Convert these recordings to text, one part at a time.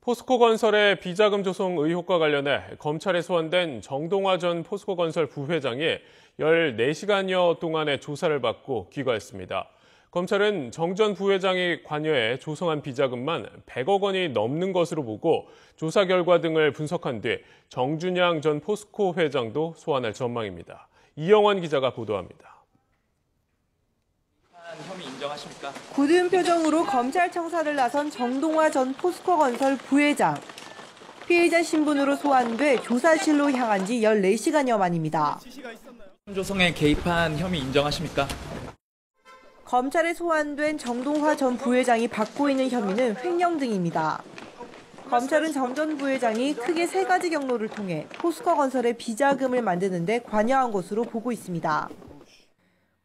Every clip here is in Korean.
포스코건설의 비자금 조성 의혹과 관련해 검찰에 소환된 정동화 전 포스코건설 부회장이 14시간여 동안의 조사를 받고 귀가했습니다. 검찰은 정 전 부회장이 관여해 조성한 비자금만 100억 원이 넘는 것으로 보고 조사 결과 등을 분석한 뒤 정준양 전 포스코 회장도 소환할 전망입니다. 이영원 기자가 보도합니다. 혐의 인정하십니까? 굳은 표정으로 검찰청사를 나선 정동화 전 포스코건설 부회장. 피해자 신분으로 소환돼 조사실로 향한 지 14시간여 만입니다. 조성에 개입한 혐의 인정하십니까? 검찰에 소환된 정동화 전 부회장이 받고 있는 혐의는 횡령 등입니다. 검찰은 정 전 부회장이 크게 3가지 경로를 통해 포스코건설의 비자금을 만드는 데 관여한 것으로 보고 있습니다.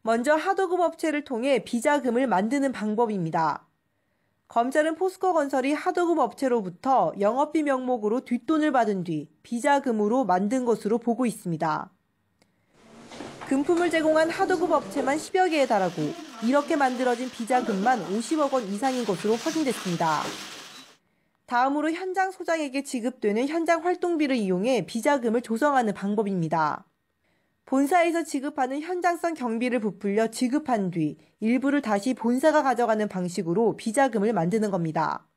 먼저 하도급 업체를 통해 비자금을 만드는 방법입니다. 검찰은 포스코건설이 하도급 업체로부터 영업비 명목으로 뒷돈을 받은 뒤 비자금으로 만든 것으로 보고 있습니다. 금품을 제공한 하도급 업체만 10여 개에 달하고 이렇게 만들어진 비자금만 50억 원 이상인 것으로 확인됐습니다. 다음으로 현장 소장에게 지급되는 현장 활동비를 이용해 비자금을 조성하는 방법입니다. 본사에서 지급하는 현장성 경비를 부풀려 지급한 뒤 일부를 다시 본사가 가져가는 방식으로 비자금을 만드는 겁니다.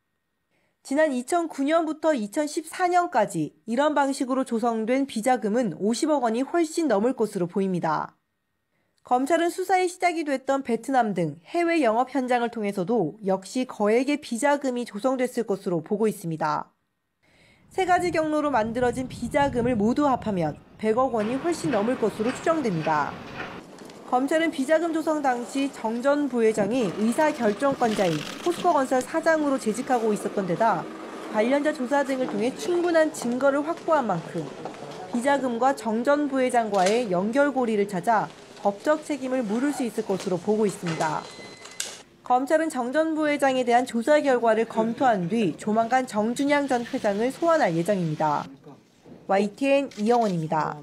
지난 2009년부터 2014년까지 이런 방식으로 조성된 비자금은 50억 원이 훨씬 넘을 것으로 보입니다. 검찰은 수사의 시작이 됐던 베트남 등 해외 영업 현장을 통해서도 역시 거액의 비자금이 조성됐을 것으로 보고 있습니다. 3가지 경로로 만들어진 비자금을 모두 합하면 100억 원이 훨씬 넘을 것으로 추정됩니다. 검찰은 비자금 조성 당시 정 전 부회장이 의사결정권자인 포스코건설 사장으로 재직하고 있었던 데다 관련자 조사 등을 통해 충분한 증거를 확보한 만큼 비자금과 정 전 부회장과의 연결고리를 찾아 법적 책임을 물을 수 있을 것으로 보고 있습니다. 검찰은 정 전 부회장에 대한 조사 결과를 검토한 뒤 조만간 정준양 전 회장을 소환할 예정입니다. YTN 이영원입니다.